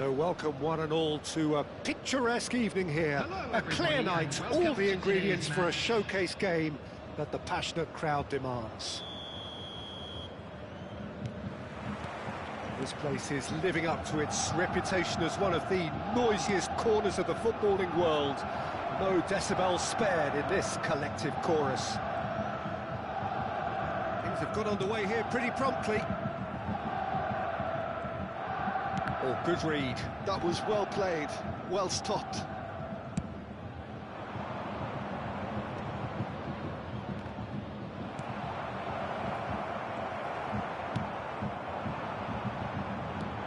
So welcome one and all to a picturesque evening here. Hello, a clear night, all the ingredients for a match. showcase game that the passionate crowd demands. This place is living up to its reputation as one of the noisiest corners of the footballing world. No decibels spared in this collective chorus. Things have got underway here pretty promptly. Oh, good read. That was well played, well stopped.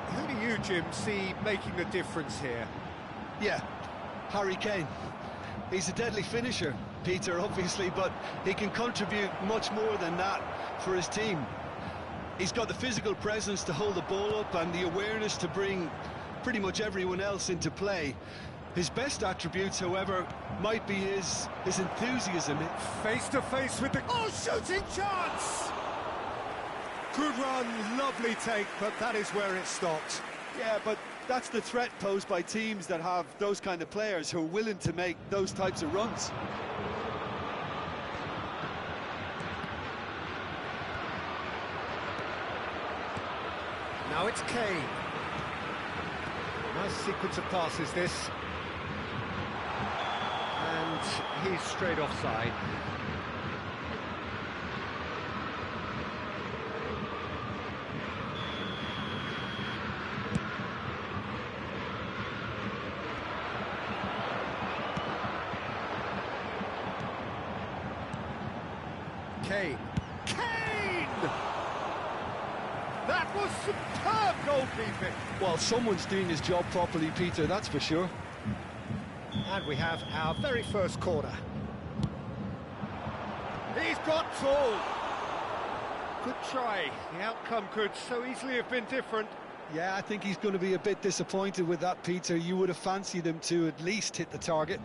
Who do you, Jim, see making a difference here? Yeah, Harry Kane. He's a deadly finisher, Peter, obviously, but he can contribute much more than that for his team. He's got the physical presence to hold the ball up and the awareness to bring pretty much everyone else into play. His best attributes, however, might be his enthusiasm. Face to face with the... Oh, shooting chance! Good run, lovely take, but that is where it stopped. Yeah, but that's the threat posed by teams that have those kind of players who are willing to make those types of runs. Now it's Kane. Nice sequence of passes, this. And he's straight offside. Kane. Kane! That was superb goalkeeping. Well, someone's doing his job properly, Peter, that's for sure. And we have our very first corner. He's got tall. Good try. The outcome could so easily have been different. Yeah, I think he's going to be a bit disappointed with that, Peter. You would have fancied him to at least hit the target.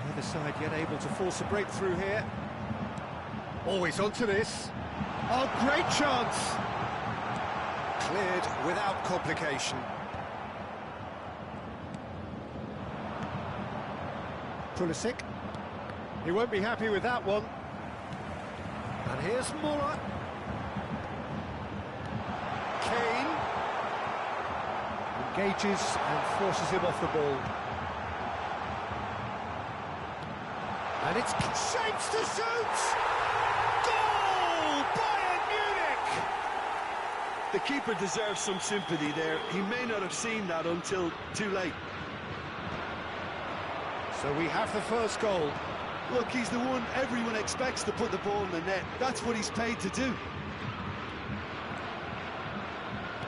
Neither side yet able to force a breakthrough here. Always onto this. Oh, great chance! Cleared without complication. Pulisic. He won't be happy with that one. And here's Muller. Kane. Engages and forces him off the ball. And it's shapes to shoot! Goal! Bayern Munich! The keeper deserves some sympathy there. He may not have seen that until too late. So we have the first goal. Look, he's the one everyone expects to put the ball in the net. That's what he's paid to do.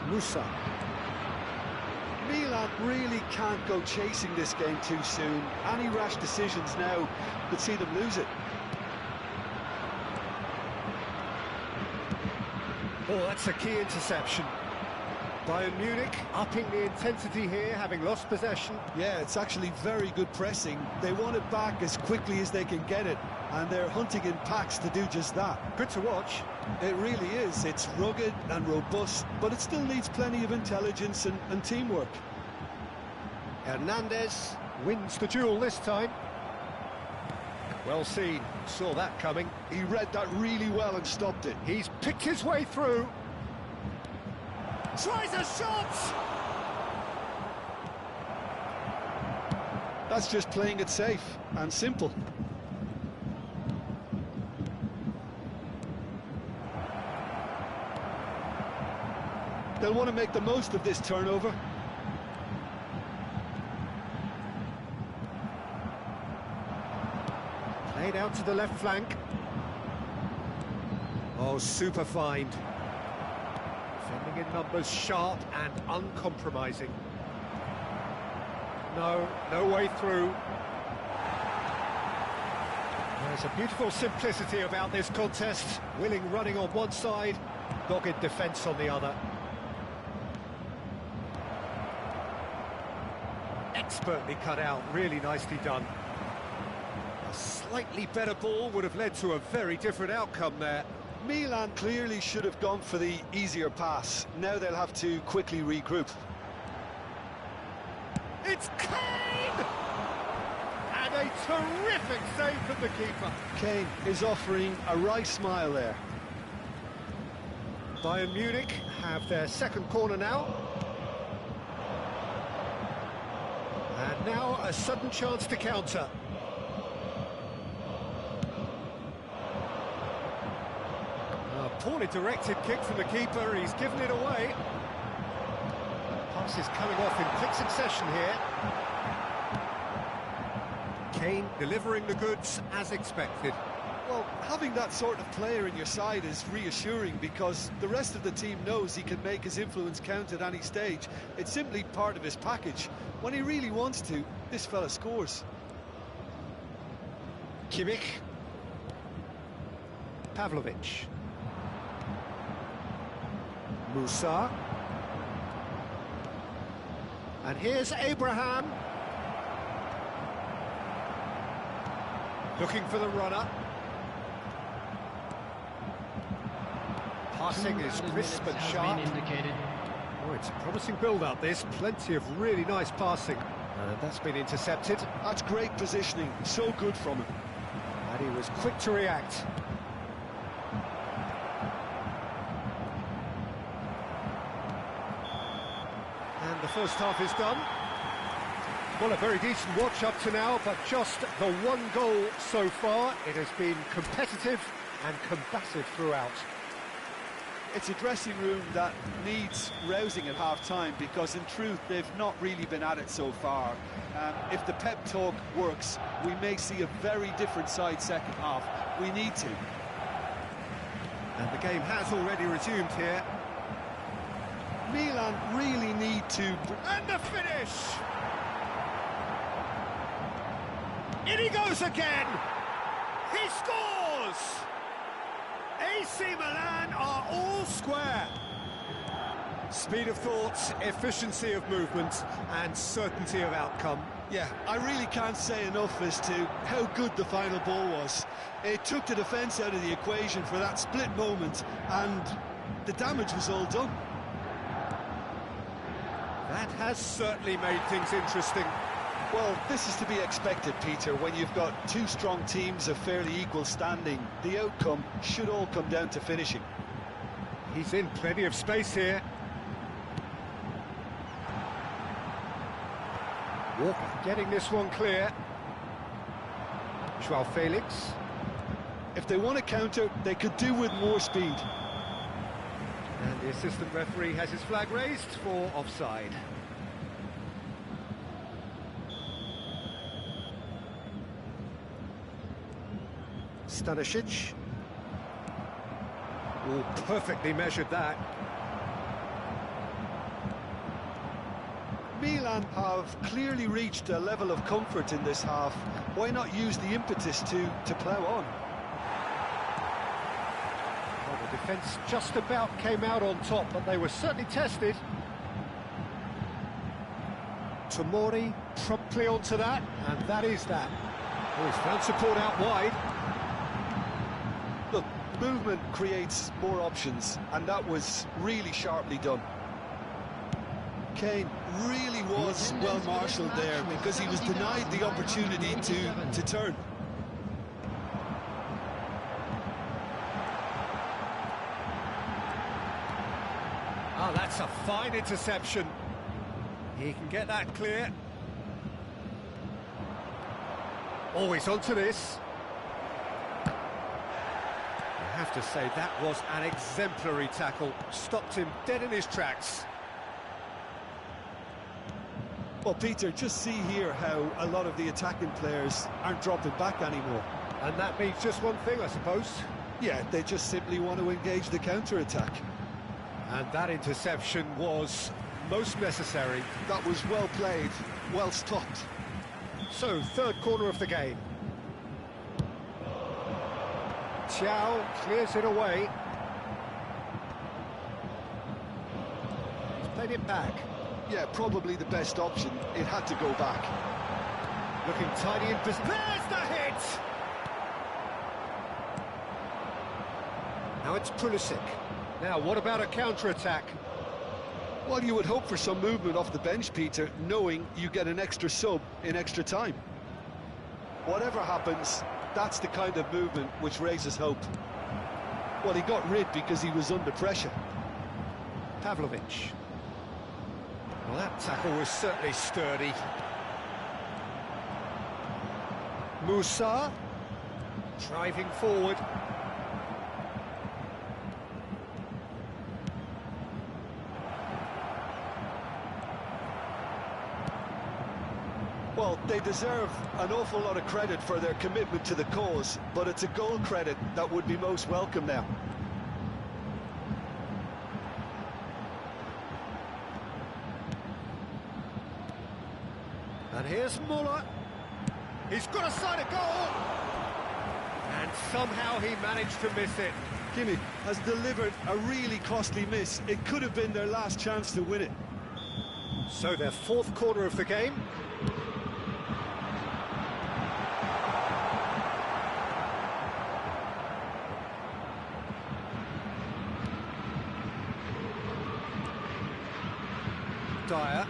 Musa. Milan really can't go chasing this game too soon. Any rash decisions now could see them lose it. Oh, that's a key interception. Bayern Munich upping the intensity here, having lost possession. Yeah, it's actually very good pressing. They want it back as quickly as they can get it, and they're hunting in packs to do just that. Good to watch. It really is. It's rugged and robust, but it still needs plenty of intelligence and teamwork. Hernandez wins the duel this time. Well seen, saw that coming. He read that really well and stopped it. He's picked his way through. Tries a shot! That's just playing it safe and simple. They'll want to make the most of this turnover. Played out to the left flank. Oh, super find. Defending in numbers, sharp and uncompromising. No way through. There's a beautiful simplicity about this contest. Willing running on one side, dogged defence on the other. Expertly cut out, really nicely done. A slightly better ball would have led to a very different outcome there. Milan clearly should have gone for the easier pass. Now they'll have to quickly regroup. It's Kane! And a terrific save from the keeper. Kane is offering a right smile there. Bayern Munich have their second corner now. And now a sudden chance to counter. A poorly directed kick from the keeper, he's given it away. Pass is coming off in quick succession here. Kane delivering the goods as expected. Well, having that sort of player in your side is reassuring because the rest of the team knows he can make his influence count at any stage. It's simply part of his package. When he really wants to, this fella scores. Kimmich. Pavlovic. Musa. And here's Abraham. Looking for the runner. Passing is crisp and sharp. Oh, it's a promising build-up, this. Plenty of really nice passing. And that's been intercepted. That's great positioning. So good from him. And he was quick to react. And the first half is done. Well, a very decent watch up to now, but just the one goal so far. It has been competitive and combative throughout. It's a dressing room that needs rousing at half-time, because in truth they've not really been at it so far. If the pep talk works, we may see a very different side second half. We need to. And the game has already resumed here. Milan really need to... And the finish! In he goes again! He scores! AC Milan are all square. Speed of thought, efficiency of movement, and certainty of outcome. Yeah, I really can't say enough as to how good the final ball was. It took the defence out of the equation for that split moment, and the damage was all done. That has certainly made things interesting. Well, this is to be expected, Peter, when you've got two strong teams of fairly equal standing. The outcome should all come down to finishing. He's in plenty of space here. Walker getting this one clear. Joao Felix. If they want to counter, they could do with more speed. And the assistant referee has his flag raised for offside. Stanisic. Oh, perfectly measured that. Milan have clearly reached a level of comfort in this half. Why not use the impetus to plough on? Well, the defence just about came out on top, but they were certainly tested. Tomori promptly onto that, and that is that. Oh, he's found support out wide. Look, movement creates more options, and that was really sharply done. Kane really was well marshalled there, because he was denied the opportunity to turn. Oh, that's a fine interception. He can get that clear. Always onto this. I have to say, that was an exemplary tackle. Stopped him dead in his tracks. Well, Peter, just see here how a lot of the attacking players aren't dropping back anymore. And that means just one thing, I suppose. Yeah, they just simply want to engage the counter-attack. And that interception was most necessary. That was well played, well stopped. So, third corner of the game. Thiaw clears it away. He's played it back. Yeah, probably the best option. It had to go back. Looking tidy in position. There's the hit! Now it's Pulisic. Now, what about a counter-attack? Well, you would hope for some movement off the bench, Peter, knowing you get an extra sub in extra time. Whatever happens, that's the kind of movement which raises hope. Well, he got rid because he was under pressure. Pavlovic. Well, that tackle was certainly sturdy. Musa. Driving forward. Well, they deserve an awful lot of credit for their commitment to the cause, but it's a goal credit that would be most welcome now. And here's Muller. He's got a side of goal. And somehow he managed to miss it. Kimmich has delivered a really costly miss. It could have been their last chance to win it. So their fourth corner of the game. Dyer.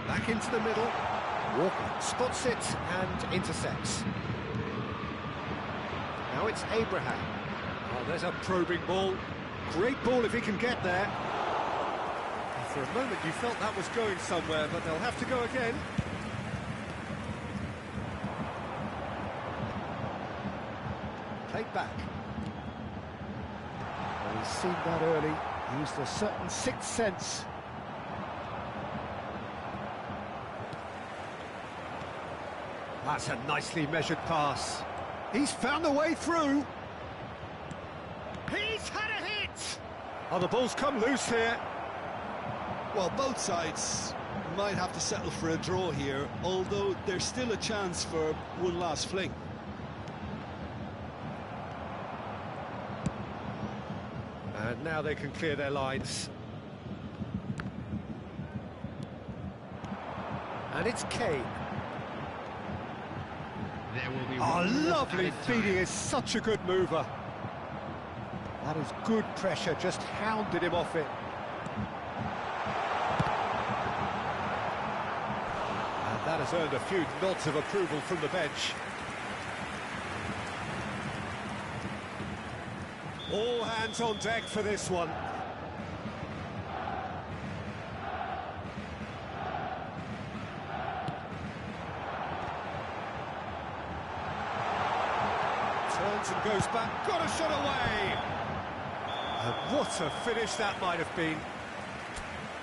Back into the middle. Walker spots it and intercepts. Now it's Abraham. Oh, there's a probing ball. Great ball if he can get there. For a moment you felt that was going somewhere, but they'll have to go again. Played back. Well, he's seen that early, used a certain sixth sense. That's a nicely measured pass. He's found the way through. He's had a hit! Oh, the ball's come loose here. Well, both sides might have to settle for a draw here, although there's still a chance for one last fling. And now they can clear their lines. And it's Kane. There will be lovely feeding, is such a good mover. That is good pressure, just hounded him off it. And that has earned a few nods of approval from the bench. All hands on deck for this one. Turns and goes back, got a shot away! And what a finish that might have been.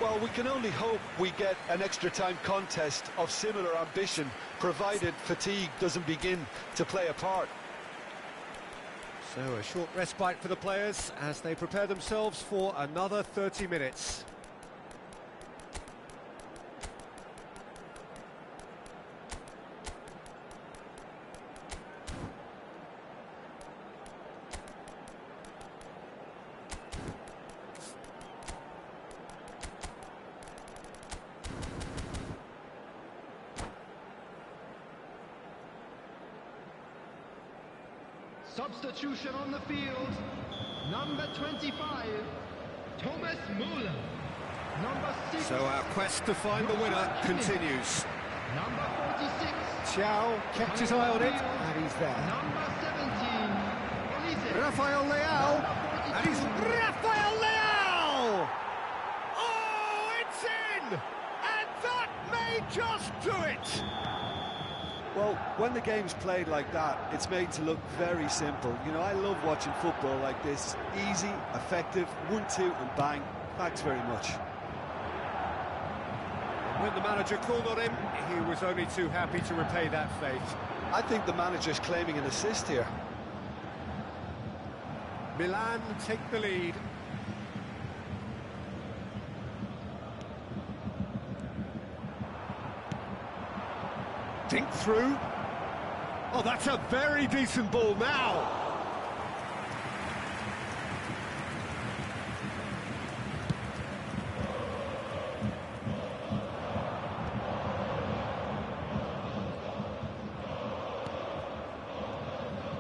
Well, we can only hope we get an extra-time contest of similar ambition, provided fatigue doesn't begin to play a part. So a short respite for the players as they prepare themselves for another 30 minutes. Substitution on the field. Number 25, Thomas Müller. Number 6. So our quest to find the winner continues. Number 46. Thiaw kept his eye on it, and he's there. Number 17, Olise. Rafael Leao, and he's Rafael Leao! Oh, it's in! And that may just do it! Well, when the game's played like that, it's made to look very simple. You know, I love watching football like this. Easy, effective, 1-2 and bang. Thanks very much. When the manager called on him, he was only too happy to repay that faith. I think the manager's claiming an assist here. Milan take the lead. Dink through. Oh, that's a very decent ball now.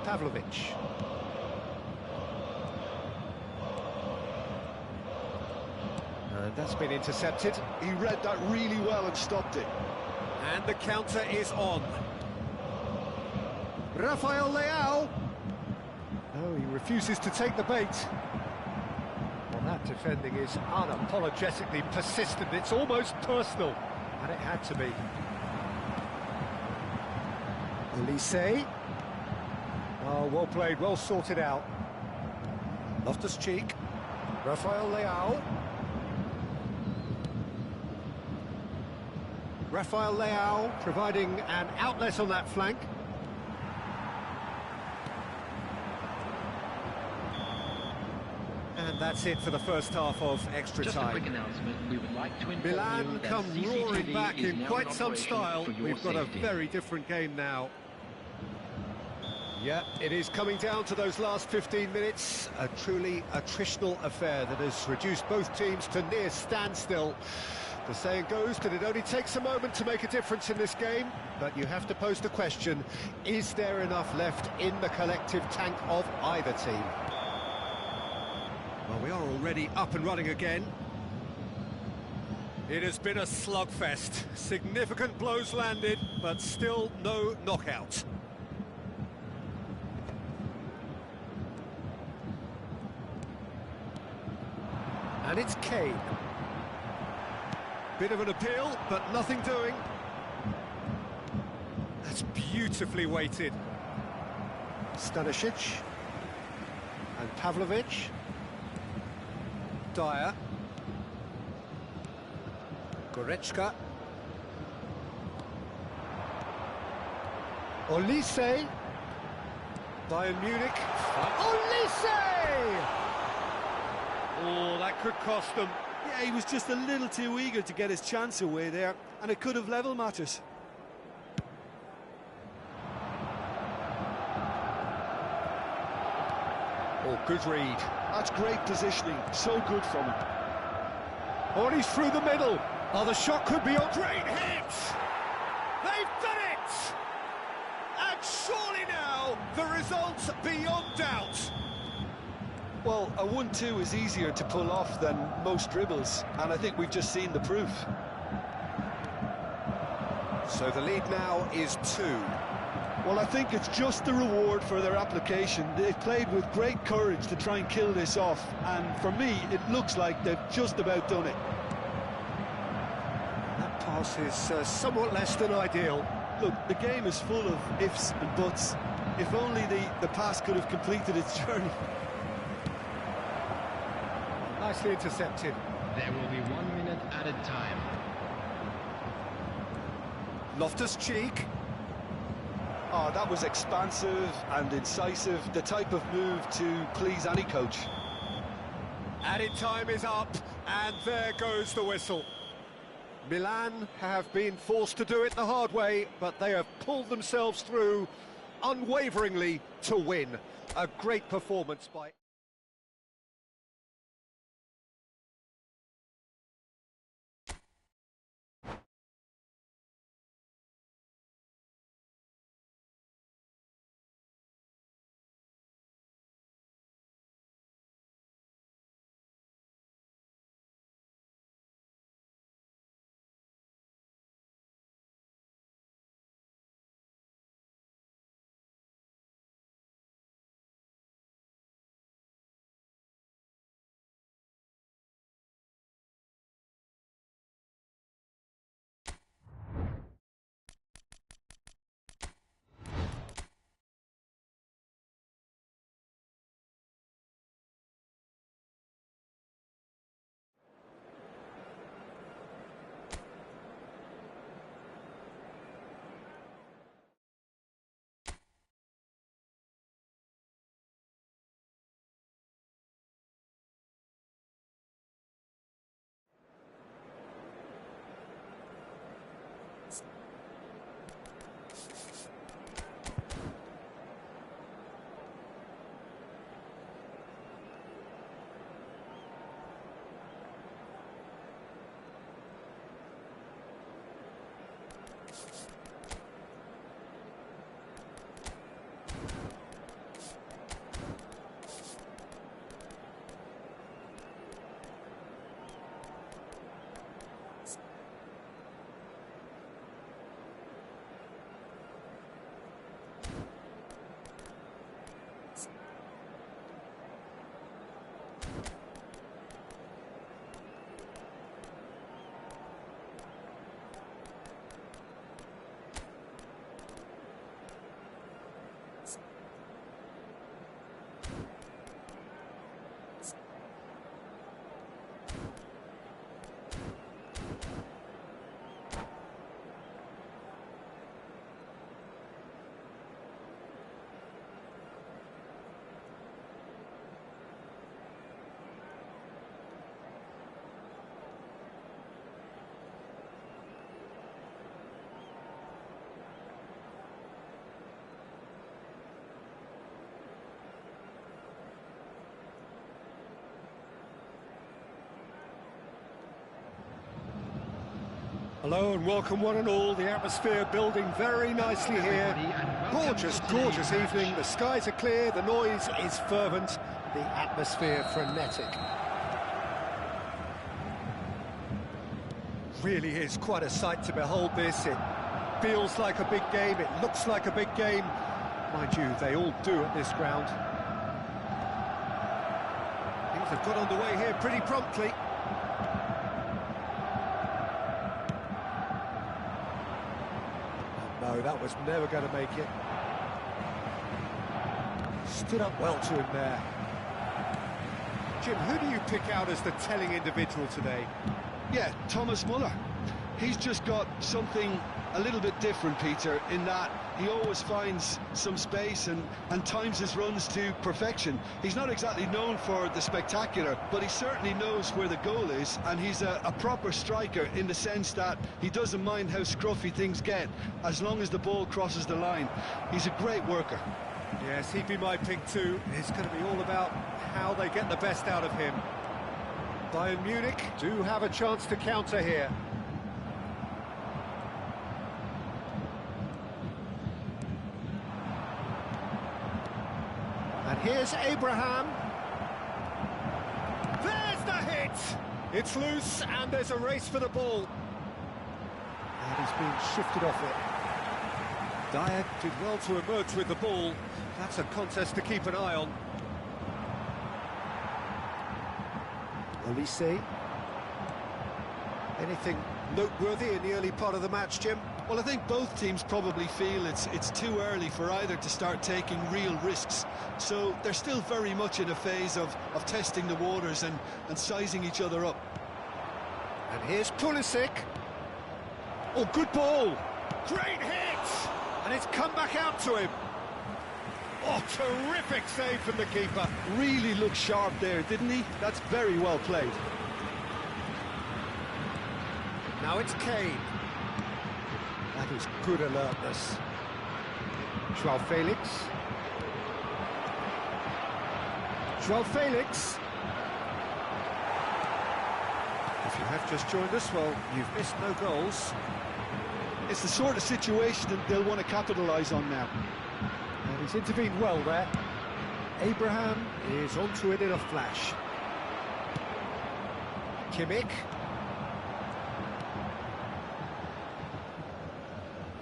Pavlovic. And that's been intercepted. He read that really well and stopped it. And the counter is on. Rafael Leao. No, he refuses to take the bait. Well, that defending is unapologetically persistent. It's almost personal. And it had to be. Olise. Oh, well played, well sorted out. Loftus-Cheek. Rafael Leao. Rafael Leao providing an outlet on that flank. And that's it for the first half of extra Just a time. quick announcement. We would like to inform Milan you that come CCTV roaring back is in now quite some operation style. for your We've got safety. a very different game now. Yeah, it is coming down to those last 15 minutes. A truly attritional affair that has reduced both teams to near standstill. The saying goes that it only takes a moment to make a difference in this game, but you have to pose the question, is there enough left in the collective tank of either team? Well, we are already up and running again. It has been a slugfest. Significant blows landed, but still no knockout. And it's Kane. Bit of an appeal, but nothing doing. That's beautifully weighted. Stanisic. And Pavlovic. Dyer. Goretzka. Olise. Bayern Munich. Olise! Oh, that could cost them. Yeah, he was just a little too eager to get his chance away there, and it could have level matters. Oh, good read. That's great positioning, so good from him. Oh, and he's through the middle. Oh, the shot could be a great hit! They've done it! And surely now, the result's beyond doubt. Well, a 1-2 is easier to pull off than most dribbles, and I think we've just seen the proof. So the lead now is 2. Well, I think it's just the reward for their application. They've played with great courage to try and kill this off, and for me, it looks like they've just about done it. That pass is somewhat less than ideal. Look, the game is full of ifs and buts. If only the pass could have completed its journey. Nicely intercepted. There will be 1 minute added time. Loftus-Cheek. Oh, that was expansive and incisive, the type of move to please any coach. Added time is up, and there goes the whistle. Milan have been forced to do it the hard way, but they have pulled themselves through unwaveringly to win. A great performance by... Hello and welcome one and all. The atmosphere building very nicely here. Gorgeous, gorgeous evening. The skies are clear, the noise is fervent, the atmosphere frenetic. Really is quite a sight to behold this. It feels like a big game, it looks like a big game. Mind you, they all do at this ground. Things have got underway here pretty promptly. that was never going to make it. Stood up well to him there. Jim, who do you pick out as the telling individual today? Yeah, Thomas Muller. He's just got something a little bit different, Peter, in that he always finds some space and times his runs to perfection. He's not exactly known for the spectacular, but he certainly knows where the goal is, and he's a proper striker in the sense that he doesn't mind how scruffy things get as long as the ball crosses the line. He's a great worker. Yes, he'd be my pick too. It's going to be all about how they get the best out of him. Bayern Munich do have a chance to counter here. And here's Abraham. There's the hit! It's loose and there's a race for the ball. And he's being shifted off it. Dyer did well to emerge with the ball. That's a contest to keep an eye on. Olise. Anything noteworthy in the early part of the match, Jim? Well, I think both teams probably feel it's too early for either to start taking real risks. So they're still very much in a phase of testing the waters and sizing each other up. And here's Pulisic. Oh, good ball. Great hit! And it's come back out to him. Oh, terrific save from the keeper. Really looked sharp there, didn't he? That's very well played. Now it's Kane. That is good alertness. Joao Felix. Joao Felix. If you have just joined us, well, you've missed no goals. It's the sort of situation that they'll want to capitalise on now. And he's intervened well there. Abraham is onto it in a flash. Kimmich.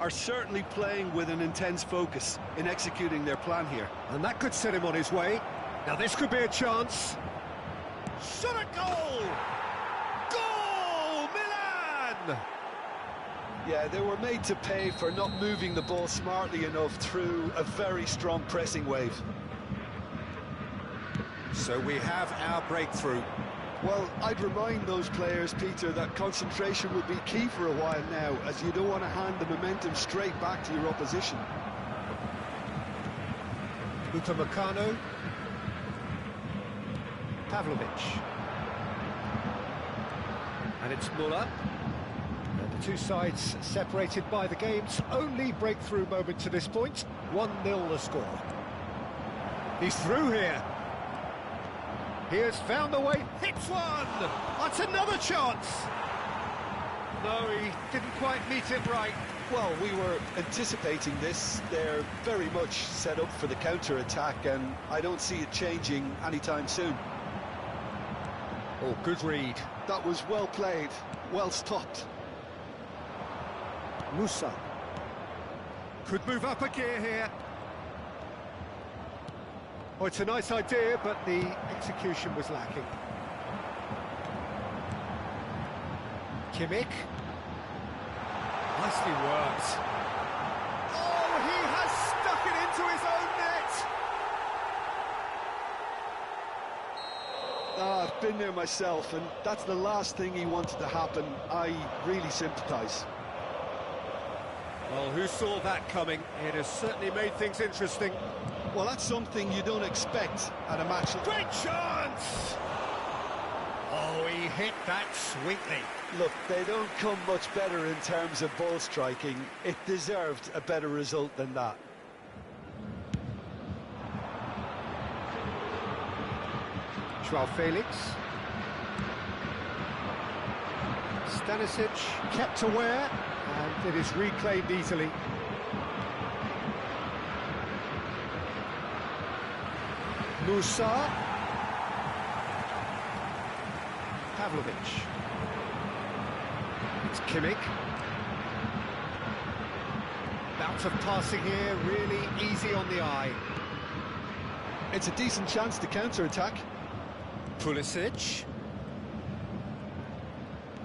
Are certainly playing with an intense focus in executing their plan here. And that could set him on his way. Now this could be a chance. Shot a goal! Goal! Milan! Yeah, they were made to pay for not moving the ball smartly enough through a very strong pressing wave. So we have our breakthrough. Well, I'd remind those players, Peter, that concentration will be key for a while now, as you don't want to hand the momentum straight back to your opposition. Upamecano. Pavlovic. And it's Muller. And the two sides separated by the game's only breakthrough moment to this point. 1-0 the score. He's through here. He has found the way, hits one! That's another chance! No, he didn't quite meet it right. Well, we were anticipating this. They're very much set up for the counter-attack, and I don't see it changing anytime soon. Oh, good read. That was well played, well stopped. Musa. Could move up a gear here. Oh, it's a nice idea, but the execution was lacking. Kimmich. Nicely worked. Oh, he has stuck it into his own net! I've been there myself, and that's the last thing he wanted to happen. I really sympathise. Well, who saw that coming? It has certainly made things interesting. Well, that's something you don't expect at a match. Great chance! Oh, he hit that sweetly. Look, they don't come much better in terms of ball striking. It deserved a better result than that. Joao Felix. Stanisic kept aware, and it is reclaimed easily. Musa. Pavlovic. It's Kimmich. Bout of passing here, really easy on the eye. It's a decent chance to counter-attack. Pulisic.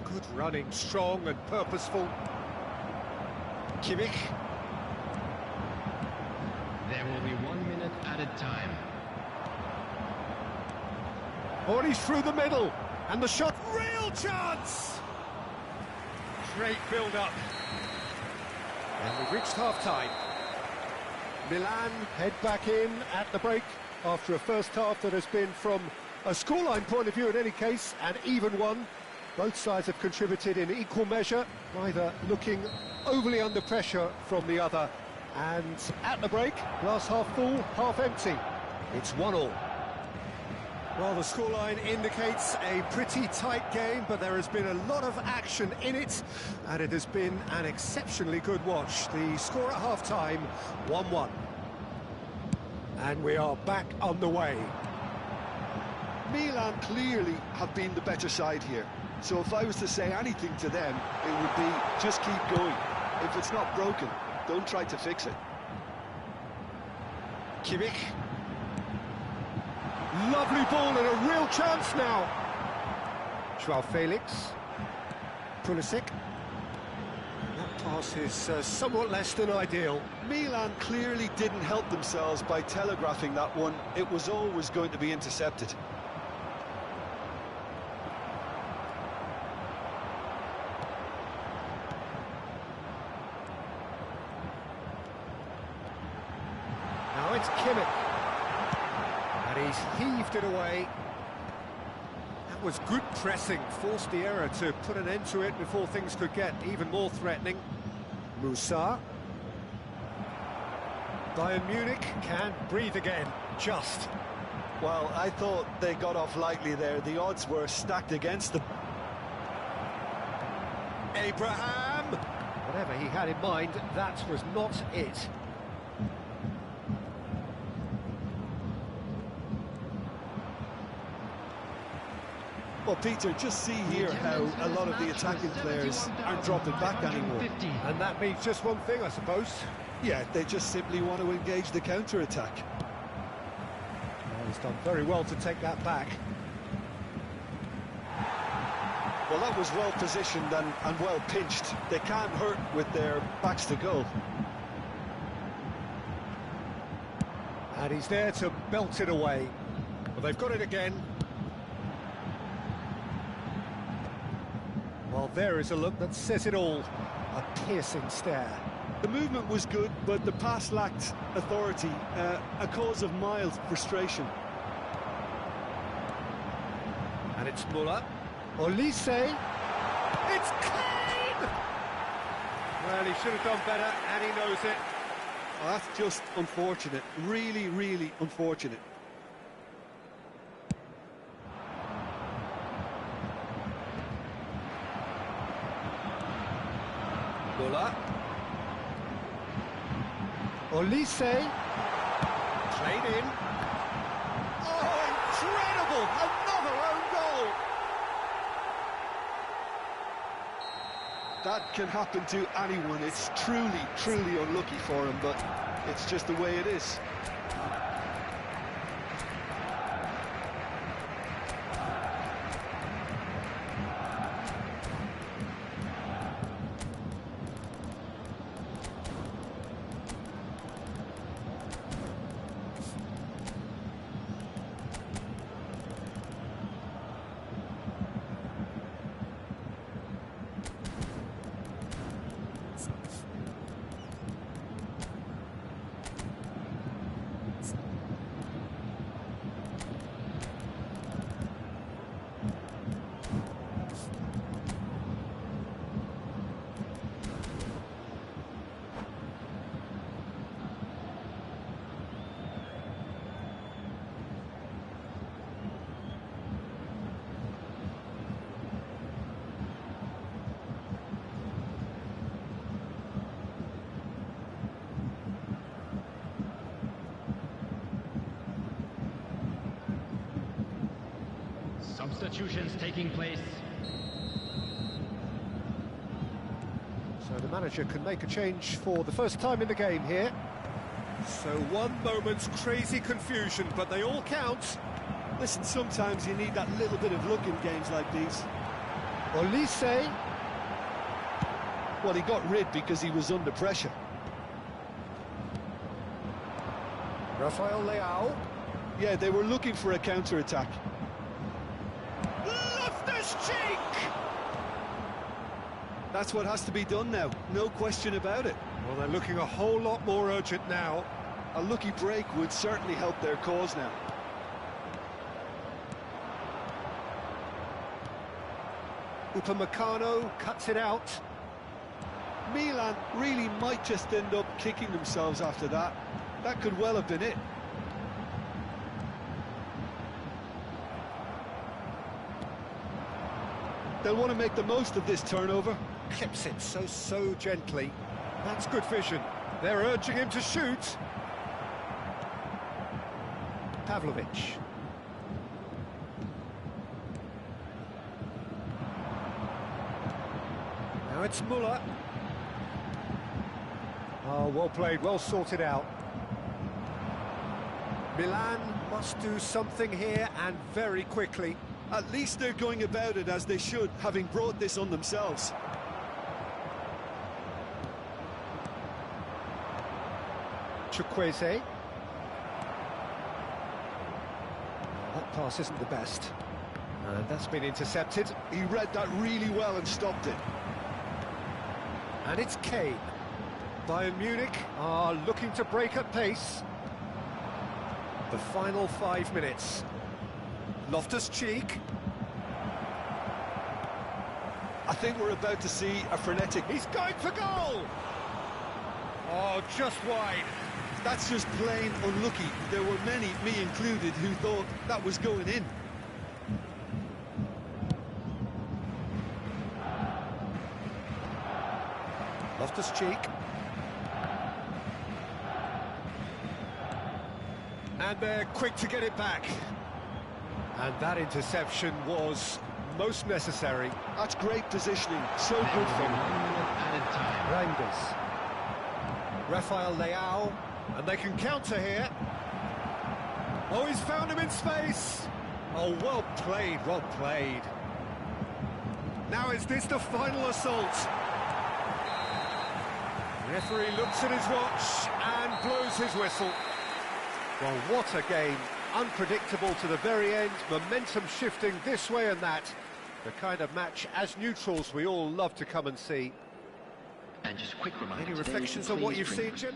Good running, strong and purposeful. Kimmich. Oh, and he's through the middle. And the shot, real chance! Great build-up. And we've reached half-time. Milan head back in at the break after a first half that has been, from a scoreline point of view in any case, an even one. Both sides have contributed in equal measure, neither looking overly under pressure from the other. And at the break, glass half full, half empty. It's 1-1. Well, the scoreline indicates a pretty tight game, but there has been a lot of action in it, and it has been an exceptionally good watch. The score at half-time, 1-1. And we are back on the way. Milan clearly have been the better side here. So if I was to say anything to them, it would be just keep going. If it's not broken, don't try to fix it. Kimmich. Lovely ball and a real chance now. Joao Felix. Pulisic. That pass is somewhat less than ideal. Milan clearly didn't help themselves by telegraphing that one. It was always going to be intercepted. Now it's Kimmich. And he's heaved it away. That was good pressing, forced the error to put an end to it before things could get even more threatening. Musa. Bayern Munich can't breathe again, just. Well, I thought they got off lightly there. The odds were stacked against them. Abraham! Whatever he had in mind, that was not it. Well, Peter, just see here how a lot of the attacking players aren't dropping back anymore. And that means just one thing, I suppose. Yeah, they just simply want to engage the counter-attack. Well, he's done very well to take that back. Well, that was well positioned and well pinched. They can't hurt with their backs to goal. And he's there to belt it away. Well, they've got it again. Well, there is a look that says it all. A piercing stare. The movement was good, but the pass lacked authority, a cause of mild frustration. And it's Muller. Olise. It's clean! Well, he should have done better, and he knows it. Oh, that's just unfortunate. Really, really unfortunate. Muller. Olise. Played in. Oh, incredible! Another own goal! That can happen to anyone. It's truly, truly unlucky for him, but it's just the way it is. Substitutions taking place. So the manager can make a change for the first time in the game here. So one moment's crazy confusion, but they all count. Listen, sometimes you need that little bit of luck in games like these. Olise. Well, he got rid because he was under pressure. Rafael Leao. Yeah, they were looking for a counter-attack. Loftus-Cheek! That's what has to be done now, no question about it. Well, they're looking a whole lot more urgent now. A lucky break would certainly help their cause now. Upamecano cuts it out. Milan really might just end up kicking themselves after that. That could well have been it. They'll want to make the most of this turnover. Clips it so gently. That's good vision. They're urging him to shoot. Pavlovic. Now it's Muller. Oh, well played, well sorted out. Milan must do something here, and very quickly. At least they're going about it as they should, having brought this on themselves. Chukwueze. That pass isn't the best. And that's been intercepted. He read that really well and stopped it. And it's Kane. Bayern Munich are looking to break at pace. The final 5 minutes. Loftus-Cheek. I think we're about to see a frenetic... He's going for goal! Oh, just wide. That's just plain unlucky. There were many, me included, who thought that was going in. Loftus-Cheek. And they're quick to get it back. And that interception was most necessary. That's great positioning, so good for him. Added time. Reinders. Rafael Leao, and they can counter here. Oh, he's found him in space. Oh, well played, well played. Now is this the final assault? The referee looks at his watch and blows his whistle. Well, what a game. Unpredictable to the very end, momentum shifting this way and that. The kind of match, as neutrals, we all love to come and see. And just a quick reminder. Any reflections on what you've seen, Jim?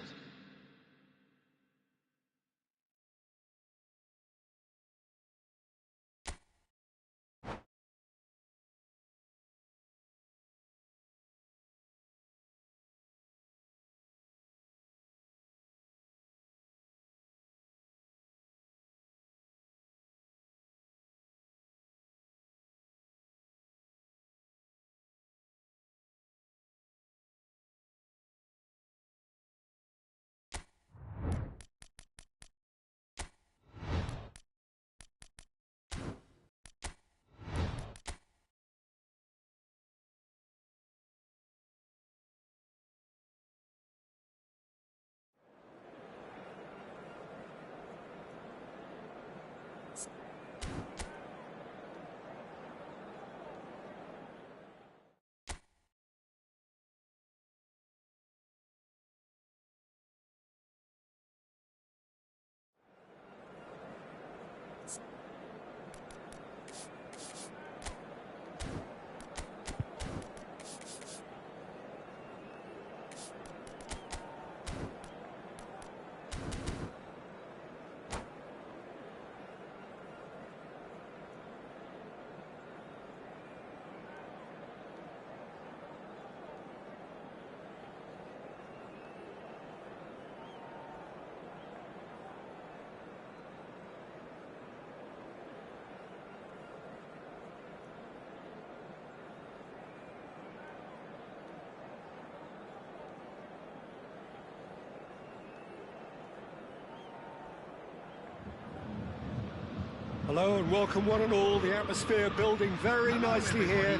Hello and welcome one and all. The atmosphere building very nicely here.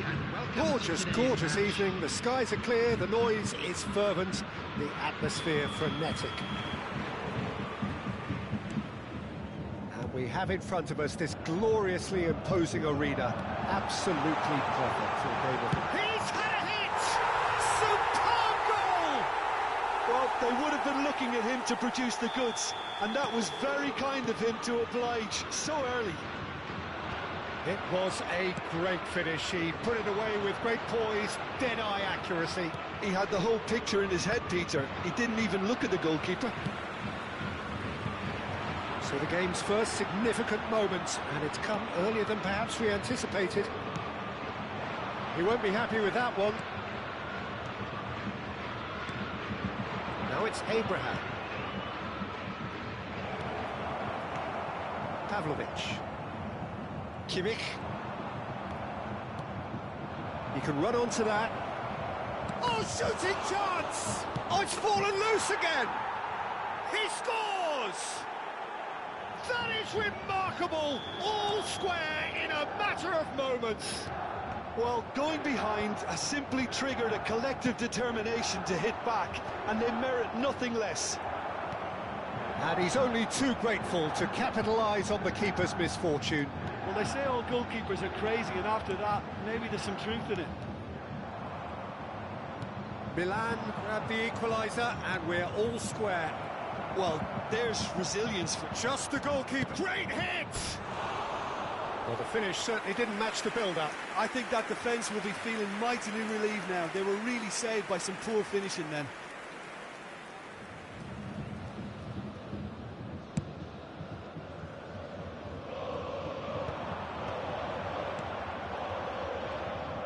Gorgeous, gorgeous evening. The skies are clear, the noise is fervent, the atmosphere frenetic. And we have in front of us this gloriously imposing arena. Absolutely perfect for a game of... He's had a hit! Superb goal! Well, they would have been looking at him to produce the goods, and that was very kind of him to oblige so early. It was a great finish. He put it away with great poise, dead-eye accuracy. He had the whole picture in his head, Peter. He didn't even look at the goalkeeper. So the game's first significant moment, and it's come earlier than perhaps we anticipated. He won't be happy with that one. Now it's Abraham. Pavlovic. Kimmich. He can run onto that. Oh, shooting chance! Oh, it's fallen loose again! He scores! That is remarkable! All square in a matter of moments. Well, going behind has simply triggered a collective determination to hit back, and they merit nothing less. And he's only too grateful to capitalise on the keeper's misfortune. Well, they say all goalkeepers are crazy, and after that, maybe there's some truth in it. Milan grabbed the equaliser, and we're all square. Well, there's resilience for Just the goalkeeper. Great hit! Well, the finish certainly didn't match the build-up. I think that defence will be feeling mightily relieved now. They were really saved by some poor finishing then.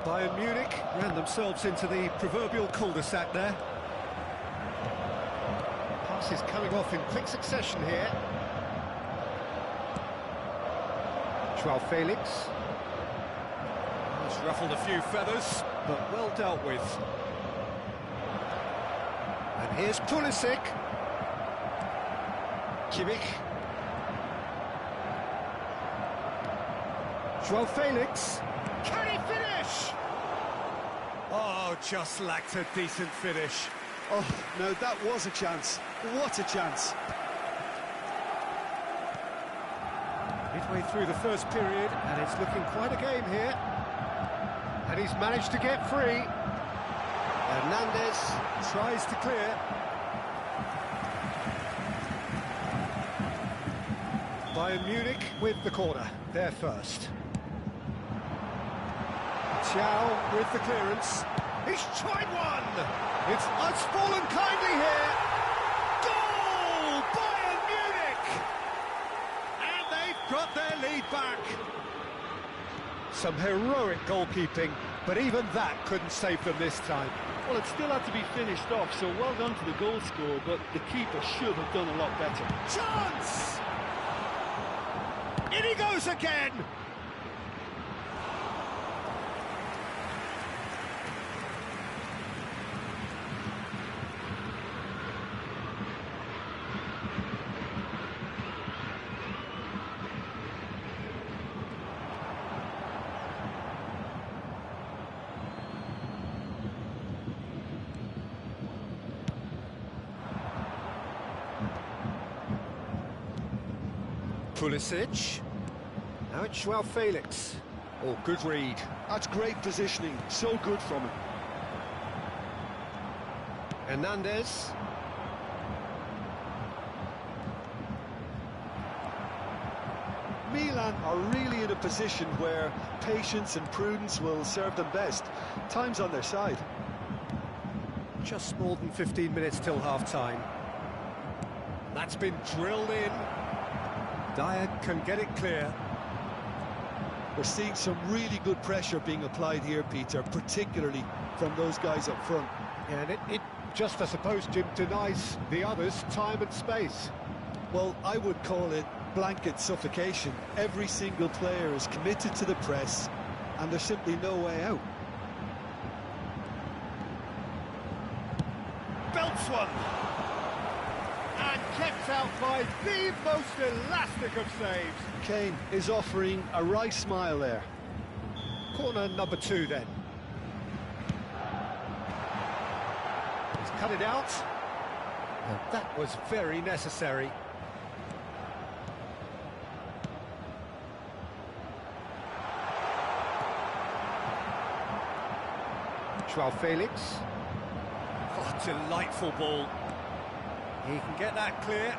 Bayern Munich ran themselves into the proverbial cul-de-sac there. Passes coming off in quick succession here. Joao Felix. He's ruffled a few feathers, but well dealt with. And here's Pulisic. Kimmich. Joao Felix. Can he finish? Oh, just lacked a decent finish. Oh, no, that was a chance. What a chance. Midway through the first period, and it's looking quite a game here. And he's managed to get free. Hernandez tries to clear. Bayern Munich with the corner, they're first. Thiaw with the clearance. He's tried one! It's fallen kindly here. Goal! Bayern Munich! And they've got their lead back. Some heroic goalkeeping, but even that couldn't save them this time. Well, it still had to be finished off, so well done to the goal scorer, but the keeper should have done a lot better. Chance! In he goes again! Pulisic. Now it's Joao Felix. Oh, good read. That's great positioning, so good from him. Hernandez. Milan are really in a position where patience and prudence will serve them best. Time's on their side. Just more than 15 minutes till half-time. That's been drilled in. Dyer can get it clear. We're seeing some really good pressure being applied here, Peter, particularly from those guys up front. And it just, I suppose, Jim, denies the others time and space. Well, I would call it blanket suffocation. Every single player is committed to the press, and there's simply no way out. Belts one! And kept out by the most elastic of saves. Kane is offering a right smile there. Corner number 2 then. He's cut it out. And that was very necessary. Joao Felix. Oh, delightful ball. He can get that clear.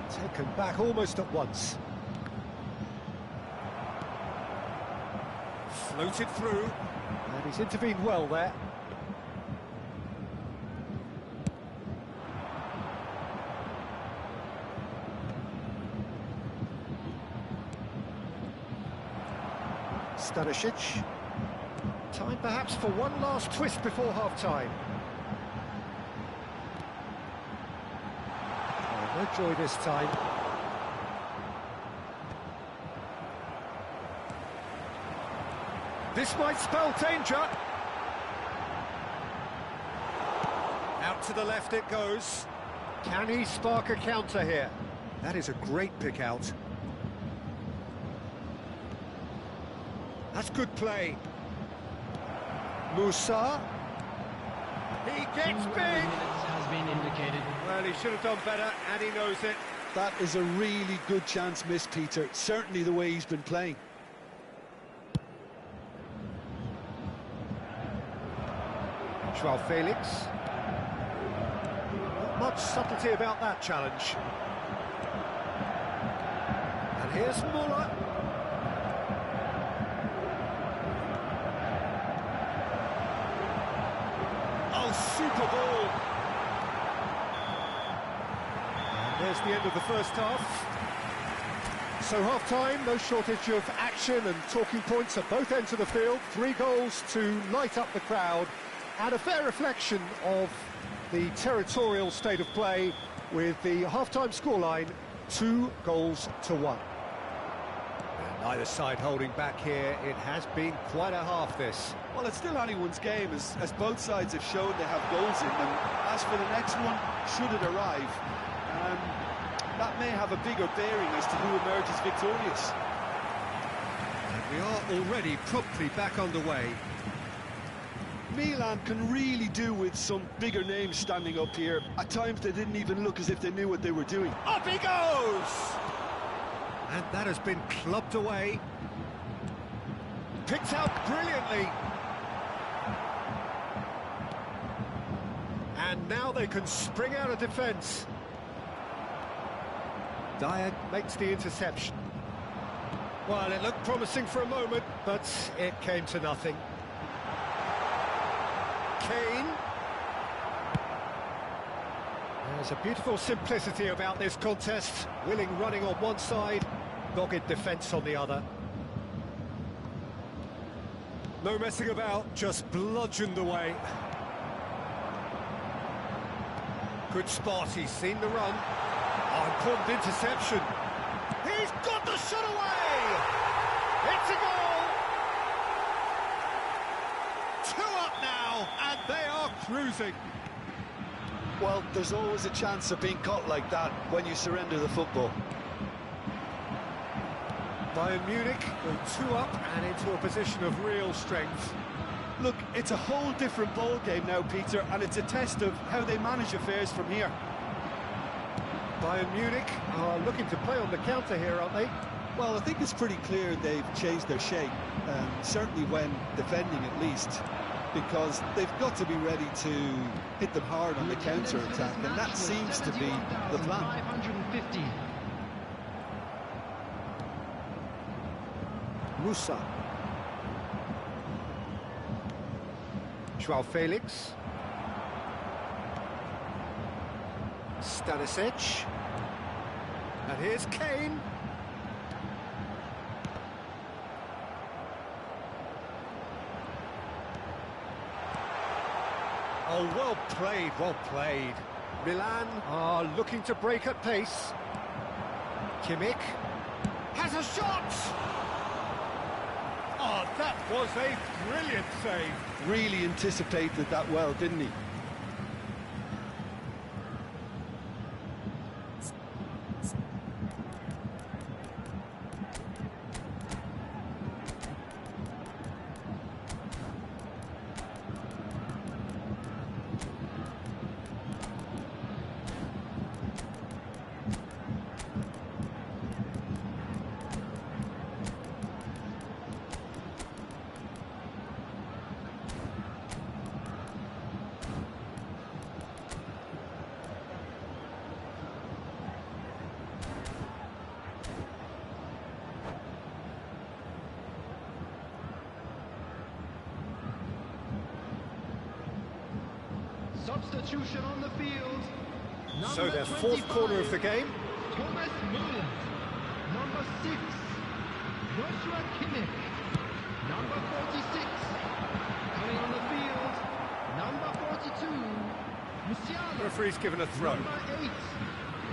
Taken back almost at once. Floated through. And he's intervened well there. Stanisic. Time perhaps for one last twist before half-time. Oh, no joy this time. This might spell danger. Out to the left it goes. Can he spark a counter here? That is a great pick out. That's good play. Musa. He gets big. Has been indicated. Well, he should have done better, and he knows it. That is a really good chance missed, Peter. Certainly the way he's been playing. Joao Felix. Not much subtlety about that challenge. And here's Muller. Oh, super ball. And there's the end of the first half. So half-time, no shortage of action and talking points at both ends of the field. 3 goals to light up the crowd. And a fair reflection of the territorial state of play with the half-time scoreline 2-1. And neither side holding back here. It has been quite a half, this. Well, it's still anyone's game, as both sides have shown they have goals in them. As for the next one, should it arrive, that may have a bigger bearing as to who emerges victorious. And we are already promptly back underway. Milan can really do with some bigger names standing up here. At times they didn't even look as if they knew what they were doing. Up he goes! And that has been clubbed away. Picked out brilliantly. And now they can spring out of defence. Dyer makes the interception. Well, it looked promising for a moment, but it came to nothing. Kane. There's a beautiful simplicity about this contest. Willing running on one side, dogged defence on the other. No messing about, just bludgeoned away. Good spot, he's seen the run. Oh, important interception. He's got the shot away! It's a goal! 2 up now, and they are cruising. Well, there's always a chance of being caught like that when you surrender the football. Bayern Munich go 2 up and into a position of real strength. Look, it's a whole different ball game now, Peter, and it's a test of how they manage affairs from here. Bayern Munich are looking to play on the counter here, aren't they? Well, I think it's pretty clear they've changed their shape, certainly when defending at least, because they've got to be ready to hit them hard on the counter-attack, and that seems to be the plan. 550. Musa. Joao Felix. Stanisic. And here's Kane. Oh, well played, well played. Milan are looking to break at pace. Kimmich has a shot! Oh, that was a brilliant save. Really anticipated that well, didn't he? Substitution on the field. So their fourth corner of the game. Thomas Müller. Number 6, Joshua Kimmich. Number 46, coming on the field. Number 42, Musiala. Referee's given a throw. Number 8,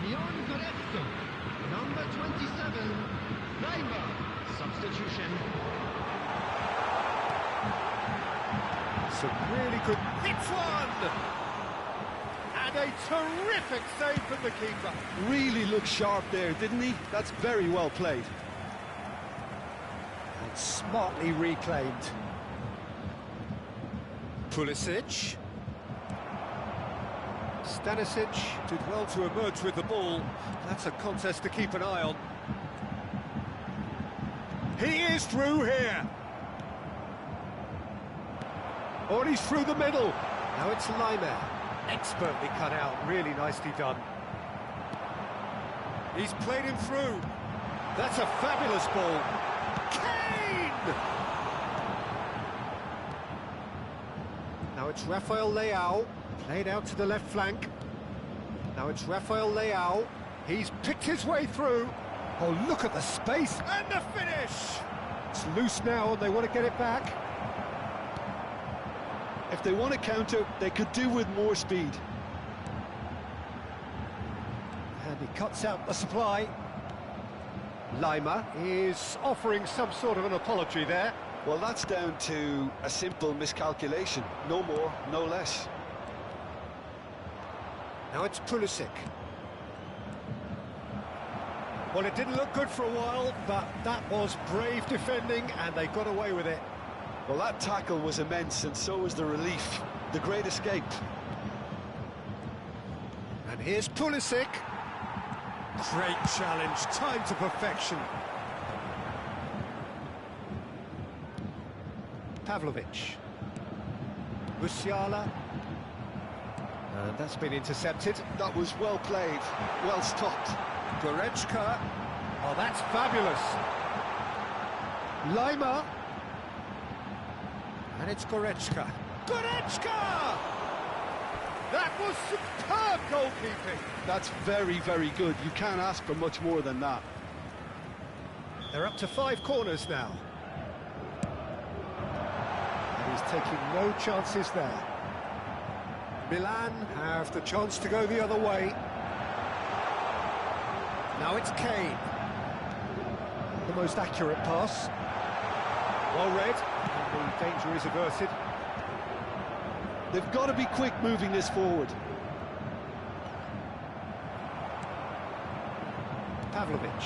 Leon Goretzka. Number 27, Neymar. Substitution. Some really good... Hits one! And a terrific save from the keeper. Really looked sharp there, didn't he? That's very well played. And smartly reclaimed. Pulisic. Stanisic did well to emerge with the ball. That's a contest to keep an eye on. He is through here. Oh, and he's through the middle. Now it's Laimer. Expertly cut out, really nicely done. He's played him through. That's a fabulous ball. Kane! Now it's Rafael Leao, played out to the left flank. Now it's Rafael Leao. He's picked his way through. Oh, look at the space and the finish! It's loose now and they want to get it back. If they want to counter, they could do with more speed. And he cuts out the supply. Laimer is offering some sort of an apology there. Well, that's down to a simple miscalculation. No more, no less. Now it's Pulisic. Well, it didn't look good for a while, but that was brave defending, and they got away with it. Well, that tackle was immense, and so was the relief. The great escape. And here's Pulisic. Great challenge, time to perfection. Pavlovic. Musiala. And that's been intercepted. That was well played, well stopped. Goretzka. Oh, that's fabulous. Laimer. And it's Goretzka. Goretzka! That was superb goalkeeping. That's very, very good. You can't ask for much more than that. They're up to 5 corners now. And he's taking no chances there. Milan have the chance to go the other way. Now it's Kane. The most accurate pass. Well read, and the danger is averted. They've got to be quick moving this forward. Pavlovic.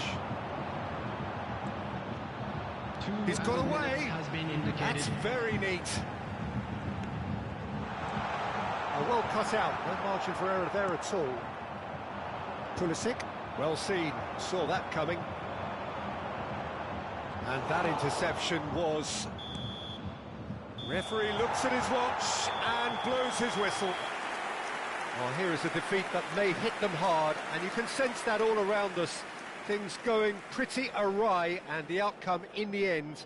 He's got minutes away. Has been indicated. That's very neat. Well cut out, no margin for error there at all. Pulisic, well seen, saw that coming. And that interception was... Referee looks at his watch and blows his whistle. Well, here is a defeat that may hit them hard, and you can sense that all around us. Things going pretty awry, and the outcome in the end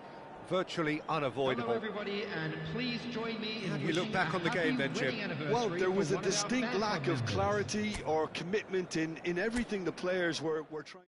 virtually unavoidable. Hello everybody, and please join me in How do you look wishing back a on the happy game then, Jim? wedding anniversary Well, there was for a one of our distinct fan lack club of members. clarity or commitment in everything the players were trying.